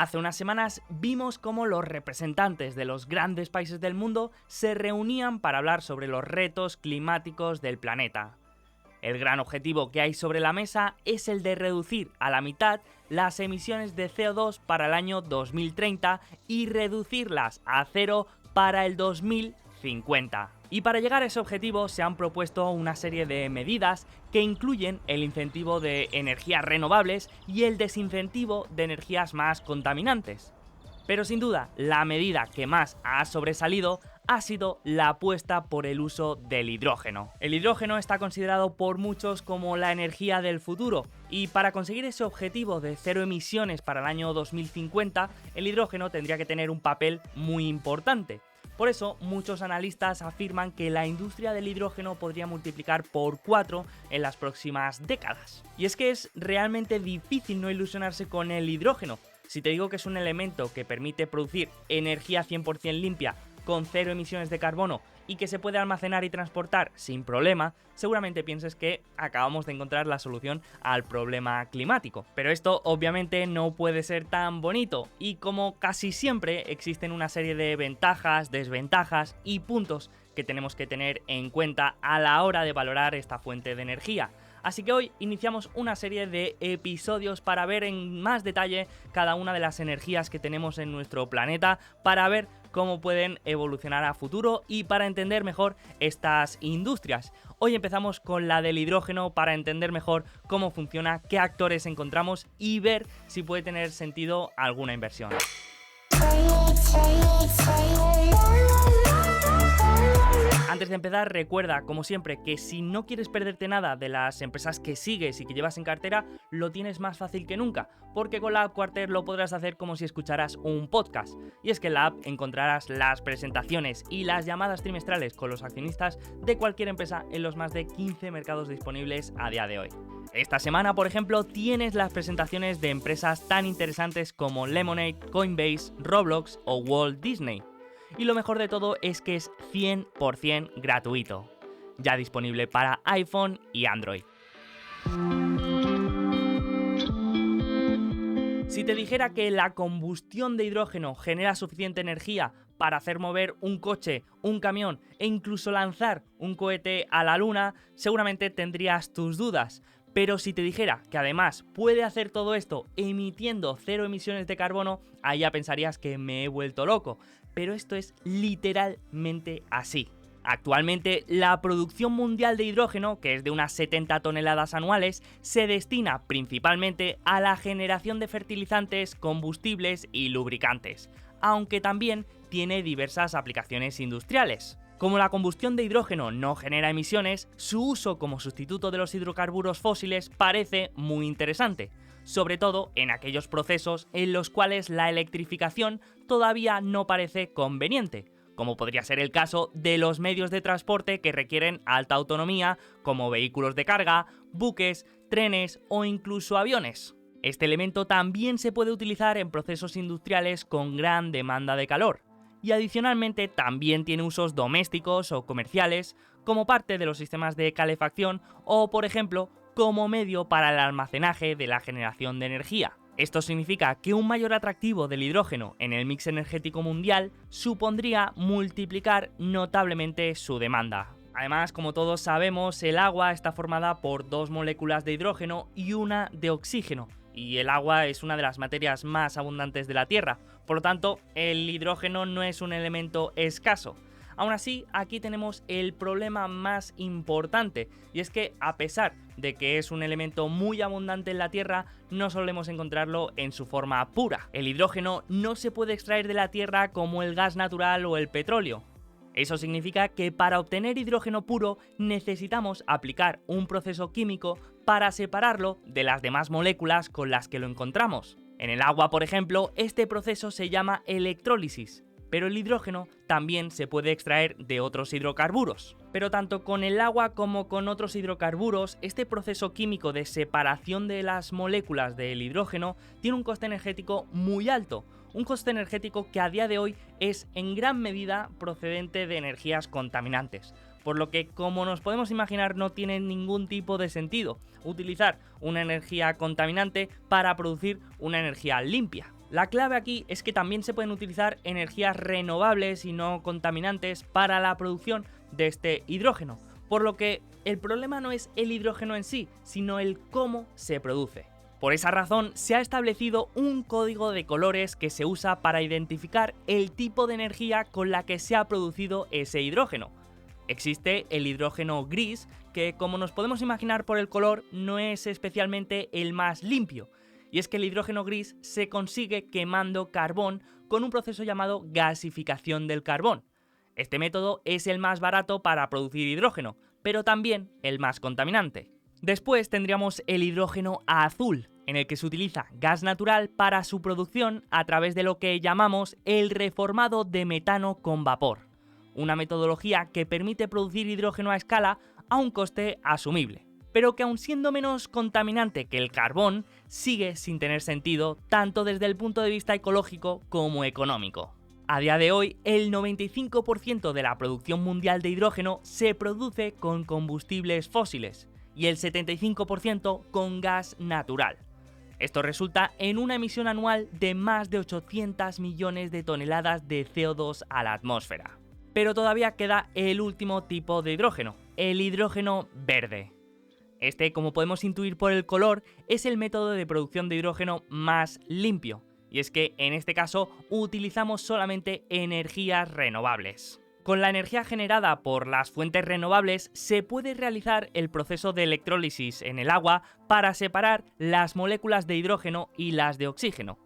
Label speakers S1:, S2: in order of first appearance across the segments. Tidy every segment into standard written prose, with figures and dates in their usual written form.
S1: Hace unas semanas vimos cómo los representantes de los grandes países del mundo se reunían para hablar sobre los retos climáticos del planeta. El gran objetivo que hay sobre la mesa es el de reducir a la mitad las emisiones de CO2 para el año 2030 y reducirlas a cero para el 2050. Y para llegar a ese objetivo se han propuesto una serie de medidas que incluyen el incentivo de energías renovables y el desincentivo de energías más contaminantes. Pero sin duda, la medida que más ha sobresalido ha sido la apuesta por el uso del hidrógeno. El hidrógeno está considerado por muchos como la energía del futuro, y para conseguir ese objetivo de cero emisiones para el año 2050, el hidrógeno tendría que tener un papel muy importante. Por eso, muchos analistas afirman que la industria del hidrógeno podría multiplicar por 4 en las próximas décadas. Y es que es realmente difícil no ilusionarse con el hidrógeno. Si te digo que es un elemento que permite producir energía 100% limpia, con cero emisiones de carbono y que se puede almacenar y transportar sin problema, seguramente pienses que acabamos de encontrar la solución al problema climático. Pero esto obviamente no puede ser tan bonito, y como casi siempre existen una serie de ventajas, desventajas y puntos que tenemos que tener en cuenta a la hora de valorar esta fuente de energía. Así que hoy iniciamos una serie de episodios para ver en más detalle cada una de las energías que tenemos en nuestro planeta, para ver cómo pueden evolucionar a futuro y para entender mejor estas industrias. Hoy empezamos con la del hidrógeno para entender mejor cómo funciona, qué actores encontramos y ver si puede tener sentido alguna inversión. Antes de empezar, recuerda, como siempre, que si no quieres perderte nada de las empresas que sigues y que llevas en cartera, lo tienes más fácil que nunca, porque con la app Quarter lo podrás hacer como si escucharas un podcast. Y es que en la app encontrarás las presentaciones y las llamadas trimestrales con los accionistas de cualquier empresa en los más de 15 mercados disponibles a día de hoy. Esta semana, por ejemplo, tienes las presentaciones de empresas tan interesantes como Lemonade, Coinbase, Roblox o Walt Disney. Y lo mejor de todo es que es 100% gratuito, ya disponible para iPhone y Android. Si te dijera que la combustión de hidrógeno genera suficiente energía para hacer mover un coche, un camión e incluso lanzar un cohete a la luna, seguramente tendrías tus dudas. Pero si te dijera que además puede hacer todo esto emitiendo cero emisiones de carbono, ahí ya pensarías que me he vuelto loco. Pero esto es literalmente así. Actualmente, la producción mundial de hidrógeno, que es de unas 70 toneladas anuales, se destina principalmente a la generación de fertilizantes, combustibles y lubricantes, aunque también tiene diversas aplicaciones industriales. Como la combustión de hidrógeno no genera emisiones, su uso como sustituto de los hidrocarburos fósiles parece muy interesante, sobre todo en aquellos procesos en los cuales la electrificación todavía no parece conveniente, como podría ser el caso de los medios de transporte que requieren alta autonomía, como vehículos de carga, buques, trenes o incluso aviones. Este elemento también se puede utilizar en procesos industriales con gran demanda de calor. Y adicionalmente también tiene usos domésticos o comerciales, como parte de los sistemas de calefacción o, por ejemplo, como medio para el almacenaje de la generación de energía. Esto significa que un mayor atractivo del hidrógeno en el mix energético mundial supondría multiplicar notablemente su demanda. Además, como todos sabemos, el agua está formada por 2 moléculas de hidrógeno y una de oxígeno, y el agua es una de las materias más abundantes de la Tierra, por lo tanto, el hidrógeno no es un elemento escaso. Aún así, aquí tenemos el problema más importante, y es que a pesar de que es un elemento muy abundante en la Tierra, no solemos encontrarlo en su forma pura. El hidrógeno no se puede extraer de la Tierra como el gas natural o el petróleo. Eso significa que para obtener hidrógeno puro necesitamos aplicar un proceso químico para separarlo de las demás moléculas con las que lo encontramos. En el agua, por ejemplo, este proceso se llama electrólisis, pero el hidrógeno también se puede extraer de otros hidrocarburos. Pero tanto con el agua como con otros hidrocarburos, este proceso químico de separación de las moléculas del hidrógeno tiene un coste energético muy alto, un coste energético que a día de hoy es en gran medida procedente de energías contaminantes, por lo que, como nos podemos imaginar, no tiene ningún tipo de sentido utilizar una energía contaminante para producir una energía limpia. La clave aquí es que también se pueden utilizar energías renovables y no contaminantes para la producción de este hidrógeno, por lo que el problema no es el hidrógeno en sí, sino el cómo se produce. Por esa razón, se ha establecido un código de colores que se usa para identificar el tipo de energía con la que se ha producido ese hidrógeno. Existe el hidrógeno gris, que como nos podemos imaginar por el color, no es especialmente el más limpio. Y es que el hidrógeno gris se consigue quemando carbón con un proceso llamado gasificación del carbón. Este método es el más barato para producir hidrógeno, pero también el más contaminante. Después tendríamos el hidrógeno azul, en el que se utiliza gas natural para su producción a través de lo que llamamos el reformado de metano con vapor, una metodología que permite producir hidrógeno a escala a un coste asumible, pero que aun siendo menos contaminante que el carbón, sigue sin tener sentido tanto desde el punto de vista ecológico como económico. A día de hoy, el 95% de la producción mundial de hidrógeno se produce con combustibles fósiles y el 75% con gas natural. Esto resulta en una emisión anual de más de 800 millones de toneladas de CO2 a la atmósfera. Pero todavía queda el último tipo de hidrógeno, el hidrógeno verde. Este, como podemos intuir por el color, es el método de producción de hidrógeno más limpio, y es que en este caso utilizamos solamente energías renovables. Con la energía generada por las fuentes renovables se puede realizar el proceso de electrólisis en el agua para separar las moléculas de hidrógeno y las de oxígeno.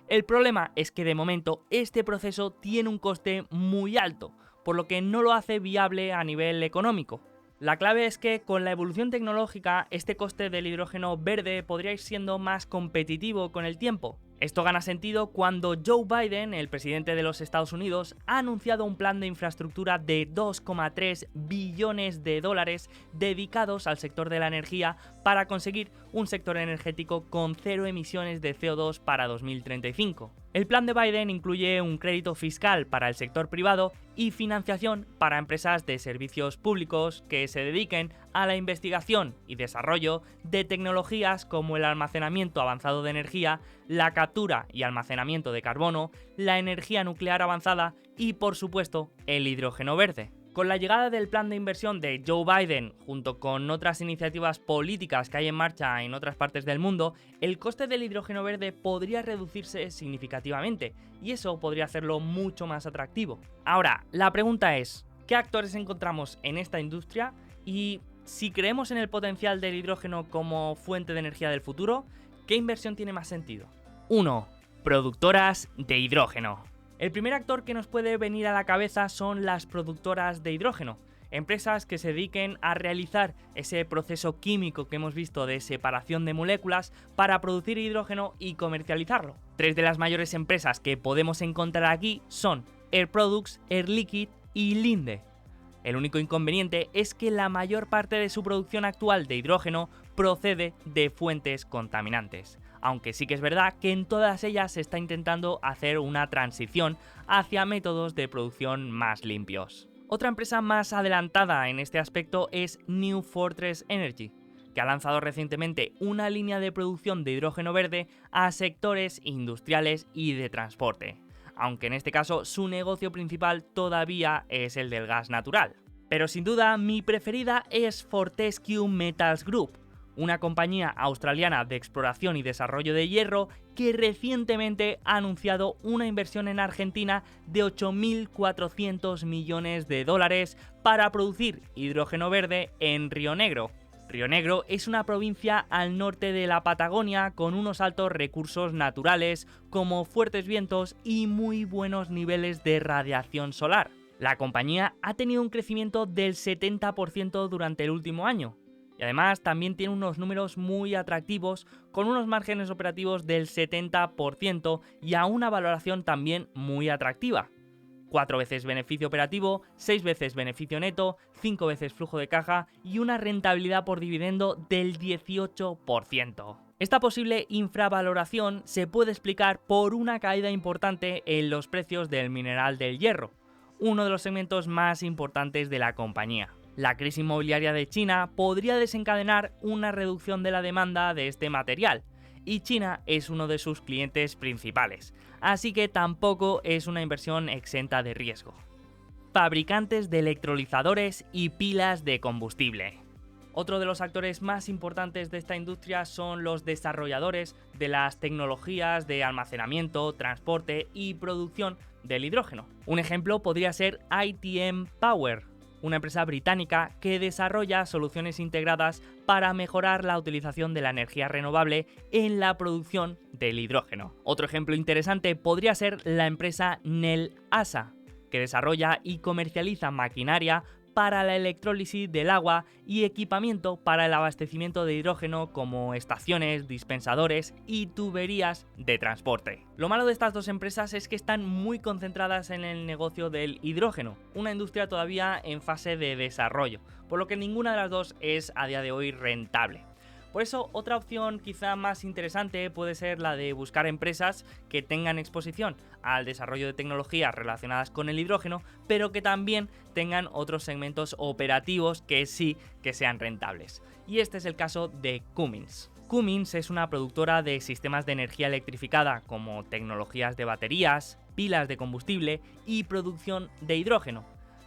S1: El problema es que de momento este proceso tiene un coste muy alto, por lo que no lo hace viable a nivel económico. La clave es que con la evolución tecnológica este coste del hidrógeno verde podría ir siendo más competitivo con el tiempo. Esto gana sentido cuando Joe Biden, el presidente de los Estados Unidos, ha anunciado un plan de infraestructura de 2,3 billones de dólares dedicados al sector de la energía para conseguir un sector energético con cero emisiones de CO2 para 2035. El plan de Biden incluye un crédito fiscal para el sector privado y financiación para empresas de servicios públicos que se dediquen a la investigación y desarrollo de tecnologías como el almacenamiento avanzado de energía, la captura y almacenamiento de carbono, la energía nuclear avanzada y, por supuesto, el hidrógeno verde. Con la llegada del plan de inversión de Joe Biden, junto con otras iniciativas políticas que hay en marcha en otras partes del mundo, el coste del hidrógeno verde podría reducirse significativamente, y eso podría hacerlo mucho más atractivo. Ahora, la pregunta es, ¿qué actores encontramos en esta industria? Y si creemos en el potencial del hidrógeno como fuente de energía del futuro, ¿qué inversión tiene más sentido? 1. Productoras de hidrógeno. El primer actor que nos puede venir a la cabeza son las productoras de hidrógeno, empresas que se dediquen a realizar ese proceso químico que hemos visto de separación de moléculas para producir hidrógeno y comercializarlo. Tres de las mayores empresas que podemos encontrar aquí son Air Products, Air Liquide y Linde. El único inconveniente es que la mayor parte de su producción actual de hidrógeno procede de fuentes contaminantes, aunque sí que es verdad que en todas ellas se está intentando hacer una transición hacia métodos de producción más limpios. Otra empresa más adelantada en este aspecto es New Fortress Energy, que ha lanzado recientemente una línea de producción de hidrógeno verde a sectores industriales y de transporte, aunque en este caso su negocio principal todavía es el del gas natural. Pero sin duda mi preferida es Fortescue Metals Group, una compañía australiana de exploración y desarrollo de hierro que recientemente ha anunciado una inversión en Argentina de 8.400 millones de dólares para producir hidrógeno verde en Río Negro. Río Negro es una provincia al norte de la Patagonia con unos altos recursos naturales como fuertes vientos y muy buenos niveles de radiación solar. La compañía ha tenido un crecimiento del 70% durante el último año. Y además también tiene unos números muy atractivos con unos márgenes operativos del 70% y a una valoración también muy atractiva. 4 veces beneficio operativo, 6 veces beneficio neto, 5 veces flujo de caja y una rentabilidad por dividendo del 18%. Esta posible infravaloración se puede explicar por una caída importante en los precios del mineral del hierro, uno de los segmentos más importantes de la compañía. La crisis inmobiliaria de China podría desencadenar una reducción de la demanda de este material, y China es uno de sus clientes principales, así que tampoco es una inversión exenta de riesgo. Fabricantes de electrolizadores y pilas de combustible. Otro de los actores más importantes de esta industria son los desarrolladores de las tecnologías de almacenamiento, transporte y producción del hidrógeno. Un ejemplo podría ser ITM Power, una empresa británica que desarrolla soluciones integradas para mejorar la utilización de la energía renovable en la producción del hidrógeno. Otro ejemplo interesante podría ser la empresa Nel ASA, que desarrolla y comercializa maquinaria para la electrólisis del agua y equipamiento para el abastecimiento de hidrógeno como estaciones, dispensadores y tuberías de transporte. Lo malo de estas dos empresas es que están muy concentradas en el negocio del hidrógeno, una industria todavía en fase de desarrollo, por lo que ninguna de las dos es a día de hoy rentable. Por eso, otra opción quizá más interesante puede ser la de buscar empresas que tengan exposición al desarrollo de tecnologías relacionadas con el hidrógeno, pero que también tengan otros segmentos operativos que sí que sean rentables. Y este es el caso de Cummins. Cummins es una productora de sistemas de energía electrificada como tecnologías de baterías, pilas de combustible y producción de hidrógeno.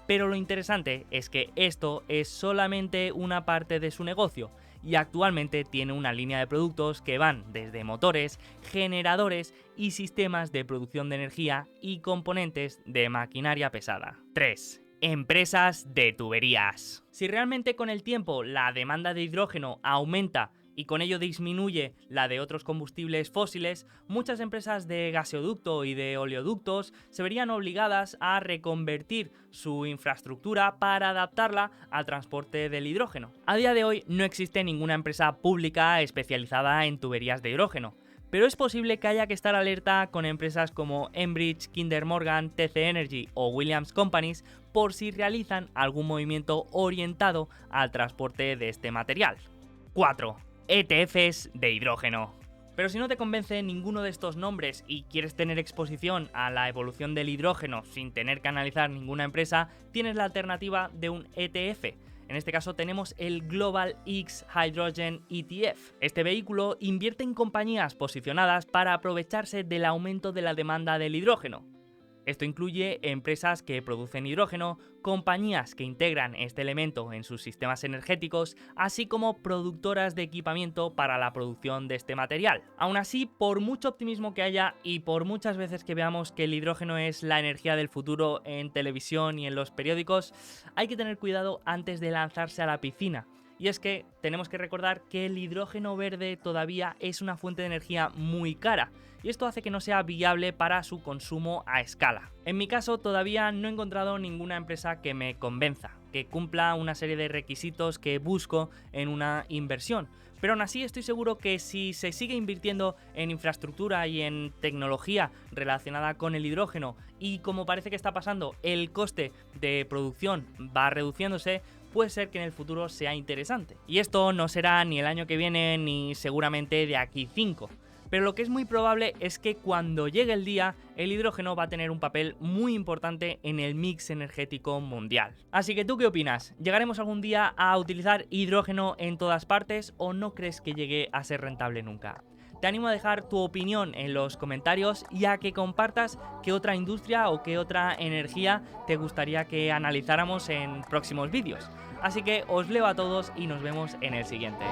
S1: Pero lo interesante es que esto es solamente una parte de su negocio, y actualmente tiene una línea de productos que van desde motores, generadores y sistemas de producción de energía y componentes de maquinaria pesada. 3. Empresas de tuberías. Si realmente con el tiempo la demanda de hidrógeno aumenta y con ello disminuye la de otros combustibles fósiles, muchas empresas de gaseoducto y de oleoductos se verían obligadas a reconvertir su infraestructura para adaptarla al transporte del hidrógeno. A día de hoy no existe ninguna empresa pública especializada en tuberías de hidrógeno, pero es posible que haya que estar alerta con empresas como Enbridge, Kinder Morgan, TC Energy o Williams Companies por si realizan algún movimiento orientado al transporte de este material. 4. ETFs de hidrógeno. Pero si no te convence ninguno de estos nombres y quieres tener exposición a la evolución del hidrógeno sin tener que analizar ninguna empresa, tienes la alternativa de un ETF. En este caso tenemos el Global X Hydrogen ETF. Este vehículo invierte en compañías posicionadas para aprovecharse del aumento de la demanda del hidrógeno. Esto incluye empresas que producen hidrógeno, compañías que integran este elemento en sus sistemas energéticos, así como productoras de equipamiento para la producción de este material. Aún así, por mucho optimismo que haya y por muchas veces que veamos que el hidrógeno es la energía del futuro en televisión y en los periódicos, hay que tener cuidado antes de lanzarse a la piscina. Y es que tenemos que recordar que el hidrógeno verde todavía es una fuente de energía muy cara, y esto hace que no sea viable para su consumo a escala. En mi caso todavía no he encontrado ninguna empresa que me convenza, que cumpla una serie de requisitos que busco en una inversión. Pero aún así estoy seguro que si se sigue invirtiendo en infraestructura y en tecnología relacionada con el hidrógeno y como parece que está pasando, el coste de producción va reduciéndose, puede ser que en el futuro sea interesante. Y esto no será ni el año que viene ni seguramente de aquí 5. Pero lo que es muy probable es que cuando llegue el día, el hidrógeno va a tener un papel muy importante en el mix energético mundial. Así que ¿tú qué opinas? ¿Llegaremos algún día a utilizar hidrógeno en todas partes o no crees que llegue a ser rentable nunca? Te animo a dejar tu opinión en los comentarios y a que compartas qué otra industria o qué otra energía te gustaría que analizáramos en próximos vídeos. Así que os leo a todos y nos vemos en el siguiente.